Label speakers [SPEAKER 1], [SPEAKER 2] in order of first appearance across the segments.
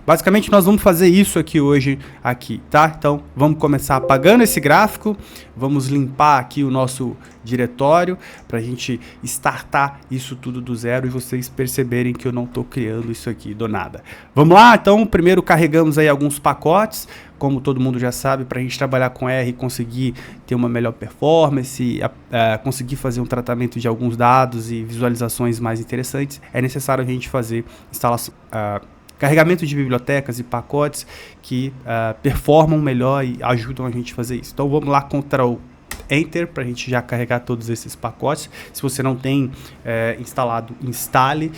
[SPEAKER 1] Basicamente nós vamos fazer isso aqui hoje, tá? Então vamos começar apagando esse gráfico, vamos limpar aqui o nosso diretório para a gente startar isso tudo do zero e vocês perceberem que eu não estou criando isso aqui do nada. Vamos lá? Então primeiro carregamos aí alguns pacotes, como todo mundo já sabe, para a gente trabalhar com R e conseguir ter uma melhor performance, conseguir fazer um tratamento de alguns dados e visualizações mais interessantes, é necessário a gente fazer instalação, carregamento de bibliotecas e pacotes que performam melhor e ajudam a gente a fazer isso. Então vamos lá, Ctrl Enter, para a gente já carregar todos esses pacotes. Se você não tem instalado, instale.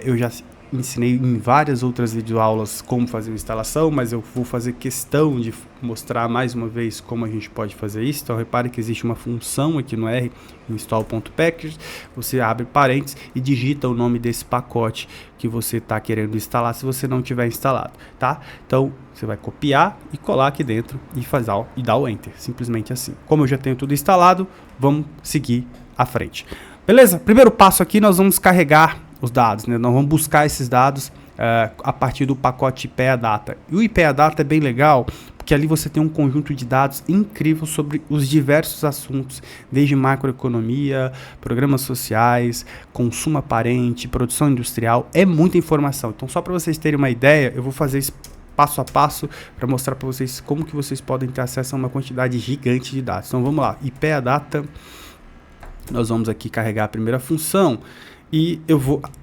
[SPEAKER 1] Eu já ensinei em várias outras videoaulas como fazer a instalação, mas eu vou fazer questão de mostrar mais uma vez como a gente pode fazer isso. Então repare que existe uma função aqui no R, install.package, você abre parênteses e digita o nome desse pacote que você está querendo instalar se você não tiver instalado, tá? Então você vai copiar e colar aqui dentro e dar o Enter, simplesmente assim. Como eu já tenho tudo instalado, vamos seguir à frente. Beleza? Primeiro passo aqui, nós vamos carregar os dados, né? Nós vamos buscar esses dados a partir do pacote IPEAData. E o IPEAData é bem legal, porque ali você tem um conjunto de dados incrível sobre os diversos assuntos, desde macroeconomia, programas sociais, consumo aparente, produção industrial, é muita informação. Então só para vocês terem uma ideia, eu vou fazer isso passo a passo para mostrar para vocês como que vocês podem ter acesso a uma quantidade gigante de dados. Então vamos lá, IPEAData, nós vamos aqui carregar a primeira função. E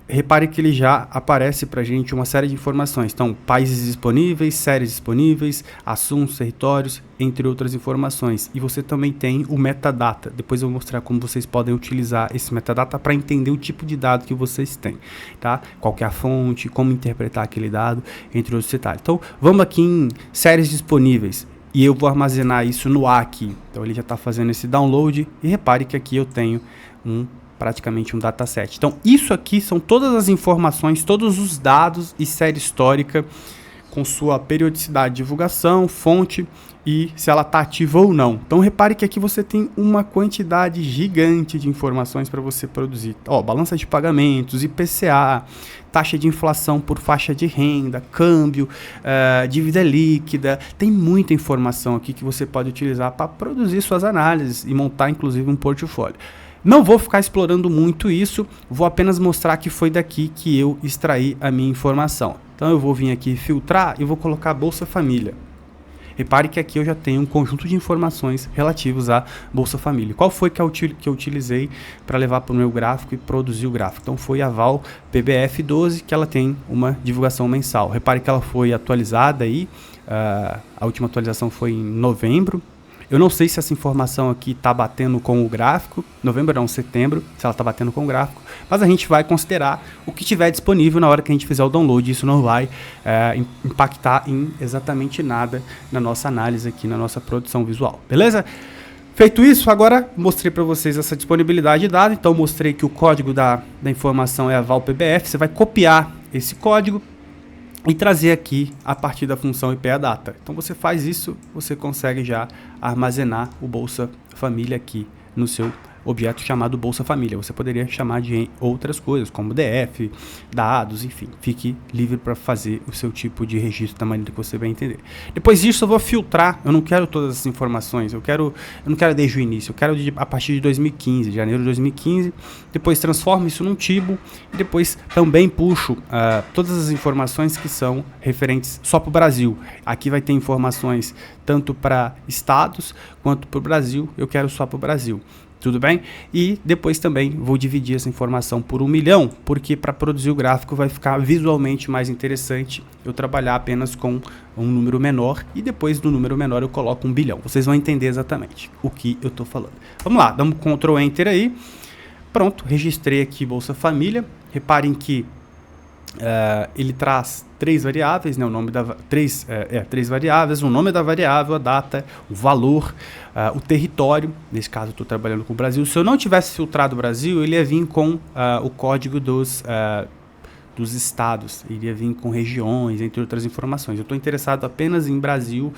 [SPEAKER 1] repare que ele já aparece para a gente uma série de informações. Então, países disponíveis, séries disponíveis, assuntos, territórios, entre outras informações. E você também tem o metadata. Depois eu vou mostrar como vocês podem utilizar esse metadata para entender o tipo de dado que vocês têm, tá? Qual que é a fonte, como interpretar aquele dado, entre outros detalhes. Então, vamos aqui em séries disponíveis. E eu vou armazenar isso no A aqui. Então, ele já está fazendo esse download. E repare que aqui eu tenho praticamente um dataset. Então, isso aqui são todas as informações, todos os dados e série histórica com sua periodicidade de divulgação, fonte e se ela está ativa ou não. Então, repare que aqui você tem uma quantidade gigante de informações para você produzir. Ó, balança de pagamentos, IPCA, taxa de inflação por faixa de renda, câmbio, dívida líquida. Tem muita informação aqui que você pode utilizar para produzir suas análises e montar, inclusive, um portfólio. Não vou ficar explorando muito isso, vou apenas mostrar que foi daqui que eu extraí a minha informação. Então eu vou vir aqui filtrar e vou colocar Bolsa Família. Repare que aqui eu já tenho um conjunto de informações relativos à Bolsa Família. Qual foi que eu utilizei para levar para o meu gráfico e produzir o gráfico? Então foi a Val PBF 12, que ela tem uma divulgação mensal. Repare que ela foi atualizada aí, a última atualização foi em novembro. Eu não sei se essa informação aqui está batendo com o gráfico, setembro, se ela está batendo com o gráfico, mas a gente vai considerar o que tiver disponível na hora que a gente fizer o download. Isso não vai impactar em exatamente nada na nossa análise aqui, na nossa produção visual, beleza? Feito isso, agora mostrei para vocês essa disponibilidade de dados, então mostrei que o código da informação é a ValPBF, você vai copiar esse código e trazer aqui a partir da função IPEAData. Então você faz isso, você consegue já armazenar o Bolsa Família aqui no seu objeto chamado Bolsa Família. Você poderia chamar de outras coisas, como DF, dados, enfim. Fique livre para fazer o seu tipo de registro da maneira que você vai entender. Depois disso eu vou filtrar, eu não quero todas as informações, eu não quero desde o início, eu quero a partir de 2015, janeiro de 2015, depois transformo isso num tibo e depois também puxo todas as informações que são referentes só para o Brasil. Aqui vai ter informações tanto para estados quanto para o Brasil, eu quero só para o Brasil. Tudo bem? E depois também vou dividir essa informação por 1 milhão, porque para produzir o gráfico vai ficar visualmente mais interessante eu trabalhar apenas com um número menor e depois do número menor eu coloco 1 bilhão. Vocês vão entender exatamente o que eu estou falando. Vamos lá, damos Ctrl Enter aí. Pronto, registrei aqui Bolsa Família. Reparem que ele traz 3 variáveis, né, três variáveis, o nome da variável, a data, o valor, o território. Nesse caso eu estou trabalhando com o Brasil. Se eu não tivesse filtrado o Brasil, ele ia vir com o código dos estados, iria vir com regiões, entre outras informações. Eu estou interessado apenas em Brasil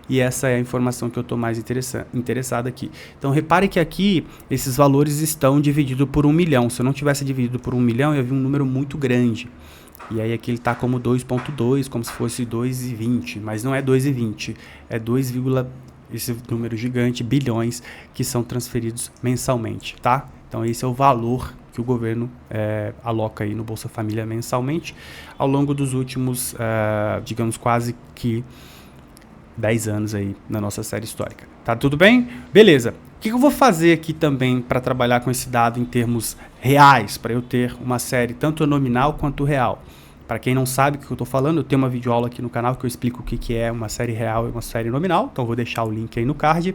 [SPEAKER 1] e essa é a informação que eu estou mais interessado aqui. Então repare que aqui esses valores estão divididos por 1 milhão. Se eu não tivesse dividido por 1 milhão, ia vir um número muito grande. E aí aqui ele está como 2,2, como se fosse 2,20, mas não é 2,20, é 2, esse número gigante, bilhões, que são transferidos mensalmente, tá? Então esse é o valor que o governo aloca aí no Bolsa Família mensalmente ao longo dos últimos, digamos, quase que 10 anos aí na nossa série histórica. Tá tudo bem? Beleza. O que eu vou fazer aqui também para trabalhar com esse dado em termos reais, para eu ter uma série tanto nominal quanto real? Para quem não sabe o que eu estou falando, eu tenho uma videoaula aqui no canal que eu explico o que é uma série real e uma série nominal, então eu vou deixar o link aí no card,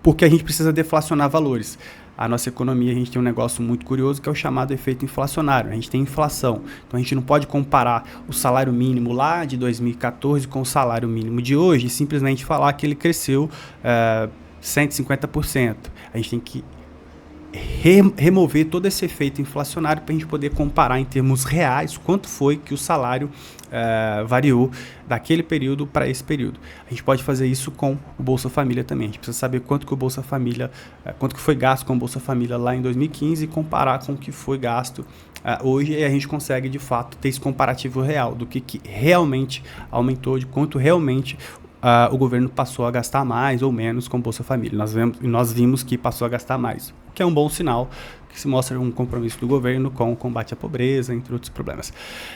[SPEAKER 1] porque a gente precisa deflacionar valores. A nossa economia, a gente tem um negócio muito curioso que é o chamado efeito inflacionário. A gente tem inflação, então a gente não pode comparar o salário mínimo lá de 2014 com o salário mínimo de hoje e simplesmente falar que ele cresceu 150%. A gente tem que remover todo esse efeito inflacionário para a gente poder comparar em termos reais quanto foi que o salário variou daquele período para esse período. A gente pode fazer isso com o Bolsa Família também. A gente precisa saber quanto que o Bolsa Família, quanto que foi gasto com o Bolsa Família lá em 2015 e comparar com o que foi gasto hoje, e a gente consegue de fato ter esse comparativo real do que realmente aumentou, de quanto realmente o governo passou a gastar mais ou menos com Bolsa Família. Nós vimos que passou a gastar mais, o que é um bom sinal, que se mostra um compromisso do governo com o combate à pobreza, entre outros problemas.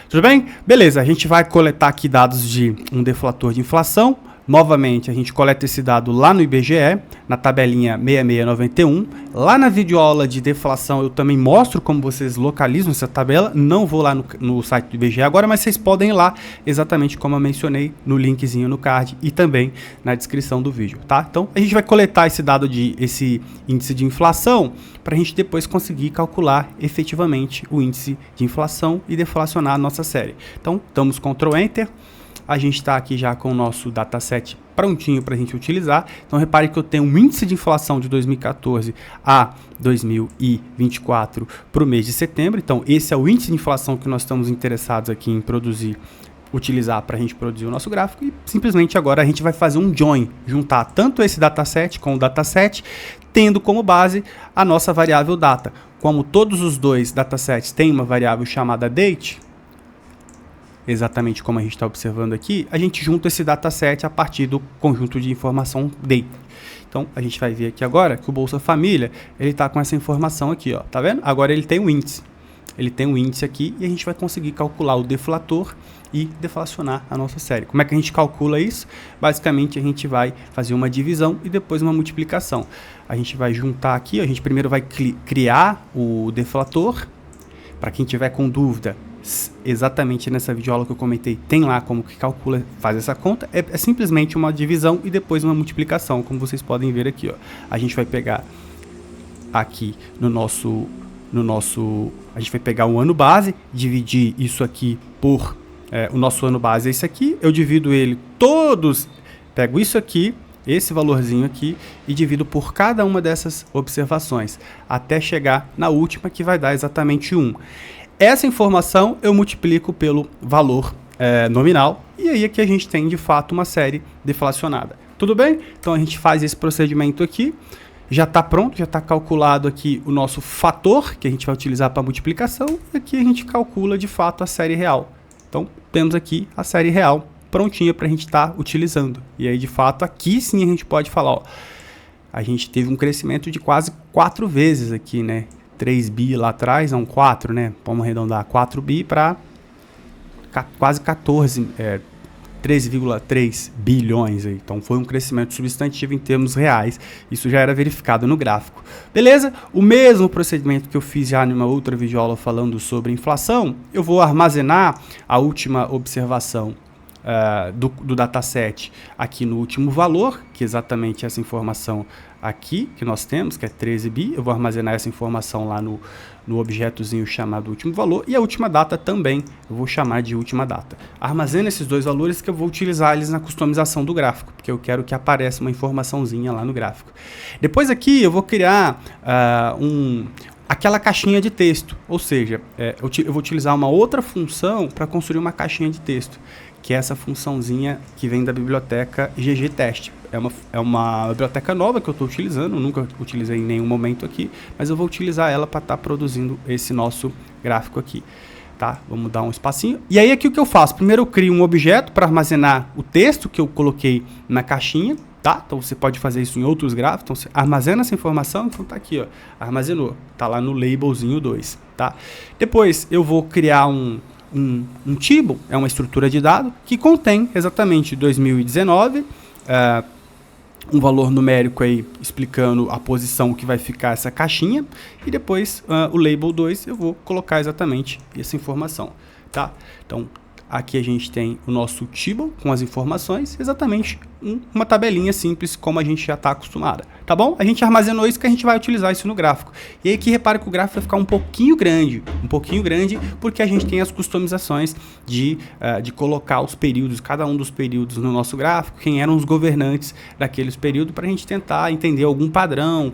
[SPEAKER 1] Tudo bem? Beleza, a gente vai coletar aqui dados de um deflator de inflação. Novamente, a gente coleta esse dado lá no IBGE, na tabelinha 6691. Lá na videoaula de deflação eu também mostro como vocês localizam essa tabela. Não vou lá no site do IBGE agora, mas vocês podem ir lá exatamente como eu mencionei no linkzinho no card e também na descrição do vídeo, tá? Então, a gente vai coletar esse dado esse índice de inflação para a gente depois conseguir calcular efetivamente o índice de inflação e deflacionar a nossa série. Então, damos Ctrl Enter. A gente está aqui já com o nosso dataset prontinho para a gente utilizar. Então, repare que eu tenho um índice de inflação de 2014 a 2024 para o mês de setembro. Então, esse é o índice de inflação que nós estamos interessados aqui em utilizar para a gente produzir o nosso gráfico. E simplesmente agora a gente vai fazer um join, juntar tanto esse dataset com o dataset, tendo como base a nossa variável data. Como todos os dois datasets têm uma variável chamada date, exatamente como a gente está observando aqui, a gente junta esse dataset a partir do conjunto de informação date. Então, a gente vai ver aqui agora que o Bolsa Família, ele está com essa informação aqui, ó, tá vendo? Agora ele tem um índice. Ele tem um índice aqui e a gente vai conseguir calcular o deflator e deflacionar a nossa série. Como é que a gente calcula isso? Basicamente, a gente vai fazer uma divisão e depois uma multiplicação. A gente vai juntar aqui, a gente primeiro vai criar o deflator. Para quem tiver com dúvida, exatamente nessa videoaula que eu comentei, tem lá como que calcula, faz essa conta, é simplesmente uma divisão e depois uma multiplicação, como vocês podem ver aqui, ó. A gente vai pegar aqui a gente vai pegar o ano base, dividir isso aqui por, o nosso ano base é esse aqui, eu divido ele todos, pego isso aqui, esse valorzinho aqui, e divido por cada uma dessas observações, até chegar na última, que vai dar exatamente 1. Essa informação eu multiplico pelo valor nominal, e aí aqui a gente tem de fato uma série deflacionada. Tudo bem? Então a gente faz esse procedimento aqui, já está pronto, já está calculado aqui o nosso fator, que a gente vai utilizar para multiplicação, e aqui a gente calcula de fato a série real. Então temos aqui a série real prontinha para a gente estar utilizando. E aí de fato aqui sim a gente pode falar, ó, a gente teve um crescimento de quase 4 vezes aqui, né? 3 bi lá atrás, não 4, né? Vamos arredondar 4 bi para quase 13,3 bilhões aí. Então foi um crescimento substantivo em termos reais. Isso já era verificado no gráfico. Beleza? O mesmo procedimento que eu fiz já numa outra videoaula falando sobre inflação, eu vou armazenar a última observação do dataset aqui no último valor, que é exatamente essa informação aqui que nós temos, que é 13 bi. Eu vou armazenar essa informação lá no objetozinho chamado último valor, e a última data também eu vou chamar de última data. Armazena esses dois valores que eu vou utilizar eles na customização do gráfico, porque eu quero que apareça uma informaçãozinha lá no gráfico. Depois aqui eu vou criar aquela caixinha de texto, ou seja, eu vou utilizar uma outra função para construir uma caixinha de texto, que é essa funçãozinha que vem da biblioteca ggtest. É uma biblioteca nova que eu estou utilizando, nunca utilizei em nenhum momento aqui, mas eu vou utilizar ela para estar produzindo esse nosso gráfico aqui. tá? Vamos dar um espacinho. E aí aqui o que eu faço? Primeiro eu crio um objeto para armazenar o texto que eu coloquei na caixinha, tá? Então você pode fazer isso em outros gráficos. Então você armazena essa informação, então tá aqui, ó, armazenou, tá lá no labelzinho 2, tá? Depois eu vou criar um table, é uma estrutura de dado que contém exatamente 2019, um valor numérico aí explicando a posição que vai ficar essa caixinha, e depois o label 2 eu vou colocar exatamente essa informação, tá? Então aqui a gente tem o nosso table com as informações, exatamente uma tabelinha simples como a gente já está acostumado, tá bom? A gente armazenou isso que a gente vai utilizar isso no gráfico. E aí aqui repare que o gráfico vai ficar um pouquinho grande porque a gente tem as customizações de colocar os períodos, cada um dos períodos no nosso gráfico, quem eram os governantes daqueles períodos, para a gente tentar entender algum padrão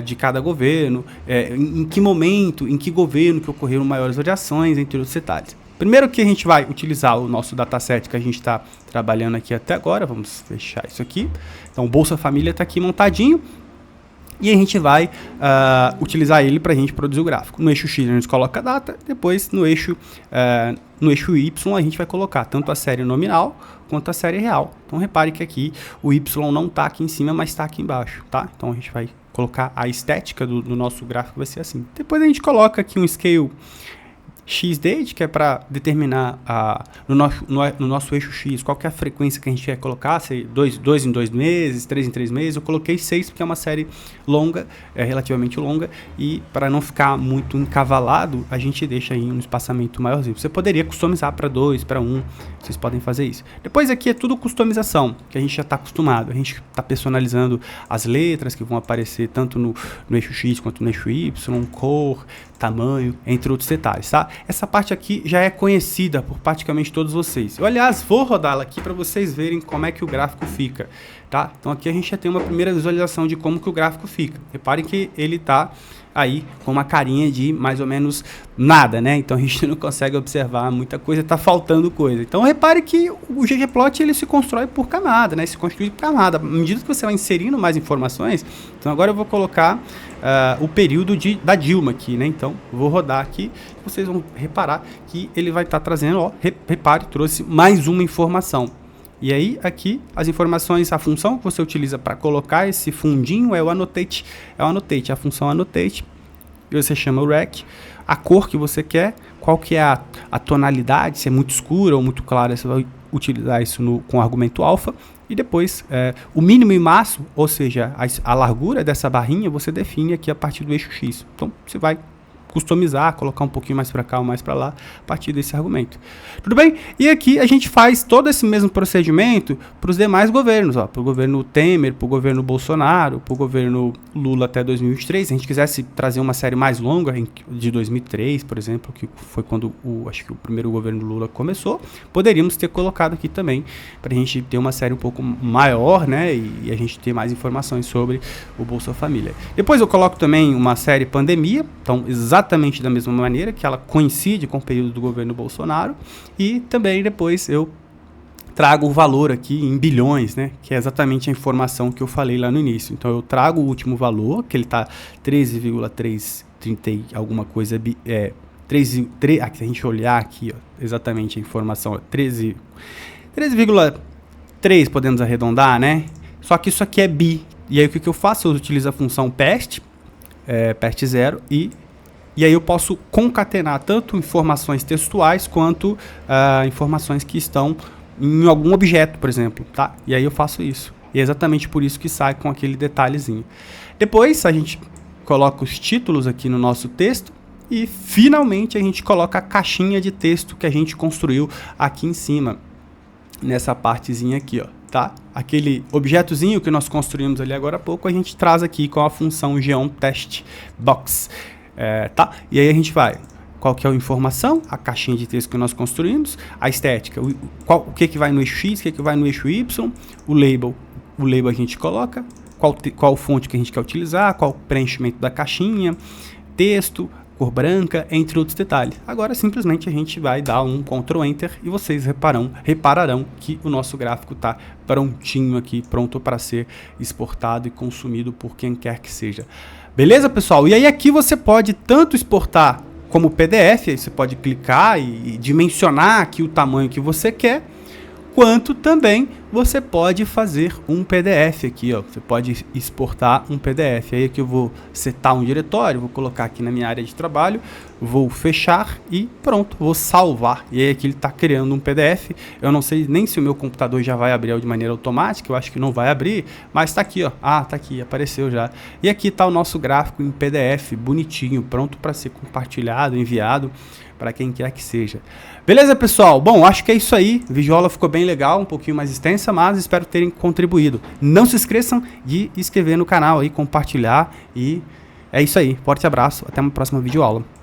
[SPEAKER 1] de cada governo, em que momento, em que governo que ocorreram maiores variações, entre outros detalhes. Primeiro que a gente vai utilizar o nosso dataset que a gente está trabalhando aqui até agora, vamos fechar isso aqui. Então o Bolsa Família está aqui montadinho e a gente vai utilizar ele para a gente produzir o gráfico. No eixo X a gente coloca a data, depois no eixo Y a gente vai colocar tanto a série nominal quanto a série real. Então repare que aqui o Y não está aqui em cima, mas está aqui embaixo, tá? Então a gente vai colocar a estética do nosso gráfico, vai ser assim. Depois a gente coloca aqui um scale XDate, que é para determinar no nosso eixo X qual que é a frequência que a gente quer colocar, se 2 em 2 meses, 3 em 3 meses. Eu coloquei 6 porque é uma série longa, relativamente longa, e para não ficar muito encavalado, a gente deixa aí um espaçamento maiorzinho. Você poderia customizar para 2, para 1, vocês podem fazer isso. Depois aqui é tudo customização, que a gente já está acostumado. A gente está personalizando as letras que vão aparecer tanto no eixo X quanto no eixo Y, cor, tamanho, entre outros detalhes, tá? Essa parte aqui já é conhecida por praticamente todos vocês. Eu, aliás, vou rodá-la aqui para vocês verem como é que o gráfico fica, tá? Então aqui a gente já tem uma primeira visualização de como que o gráfico fica. Reparem que ele tá aí com uma carinha de mais ou menos nada, né? Então a gente não consegue observar muita coisa, tá faltando coisa. Então repare que o ggplot ele se constrói por camada, né? Se constrói por camada. À medida que você vai inserindo mais informações, então agora eu vou colocar o período da Dilma aqui, né? Então vou rodar aqui, vocês vão reparar que ele vai estar trazendo, ó, repare, trouxe mais uma informação. E aí aqui as informações, a função que você utiliza para colocar esse fundinho é o annotate, a função annotate, e você chama o rec, a cor que você quer, qual que é a tonalidade, se é muito escura ou muito clara, você vai utilizar isso com o argumento alfa, e depois o mínimo e máximo, ou seja, a largura dessa barrinha você define aqui a partir do eixo X. Então você vai customizar, colocar um pouquinho mais para cá ou mais para lá, a partir desse argumento. Tudo bem? E aqui a gente faz todo esse mesmo procedimento para os demais governos, para o governo Temer, para o governo Bolsonaro, para o governo Lula até 2023. Se a gente quisesse trazer uma série mais longa, de 2003, por exemplo, que foi quando acho que o primeiro governo Lula começou, poderíamos ter colocado aqui também, para a gente ter uma série um pouco maior, né, e a gente ter mais informações sobre o Bolsa Família. Depois eu coloco também uma série pandemia, então exatamente da mesma maneira, que ela coincide com o período do governo Bolsonaro, e também depois eu trago o valor aqui em bilhões, né, que é exatamente a informação que eu falei lá no início. Então eu trago o último valor, que ele está 13,330 alguma coisa, aqui se a gente olhar aqui, ó, exatamente a informação, 13,3 podemos arredondar, né, só que isso aqui é bi, e aí o que eu faço? Eu utilizo a função PEST, PEST0, e aí eu posso concatenar tanto informações textuais quanto informações que estão em algum objeto, por exemplo, tá? E aí eu faço isso. E é exatamente por isso que sai com aquele detalhezinho. Depois a gente coloca os títulos aqui no nosso texto e finalmente a gente coloca a caixinha de texto que a gente construiu aqui em cima, nessa partezinha aqui, ó, tá? Aquele objetozinho que nós construímos ali agora há pouco, a gente traz aqui com a função geonTextBox. Tá? E aí a gente vai, qual que é a informação, a caixinha de texto que nós construímos, a estética, o que vai no eixo X, o que vai no eixo Y, o label a gente coloca, qual fonte que a gente quer utilizar, qual o preenchimento da caixinha, texto, cor branca, entre outros detalhes. Agora simplesmente a gente vai dar um Ctrl Enter e vocês repararão que o nosso gráfico está prontinho aqui, pronto para ser exportado e consumido por quem quer que seja. Beleza, pessoal? E aí aqui você pode tanto exportar como PDF, aí você pode clicar e dimensionar aqui o tamanho que você quer, quanto também você pode fazer um PDF aqui, ó. Você pode exportar um PDF. Aí aqui eu vou setar um diretório, vou colocar aqui na minha área de trabalho, vou fechar e pronto, vou salvar. E aí aqui ele está criando um PDF. Eu não sei nem se o meu computador já vai abrir de maneira automática, eu acho que não vai abrir, mas está aqui, ó. Ah, tá aqui, apareceu já. E aqui está o nosso gráfico em PDF, bonitinho, pronto para ser compartilhado, enviado para quem quer que seja. Beleza, pessoal? Bom, acho que é isso aí. A videoaula ficou bem legal, um pouquinho mais extensa, mas espero terem contribuído. Não se esqueçam de inscrever no canal aí, compartilhar e é isso aí. Forte abraço, até uma próxima videoaula.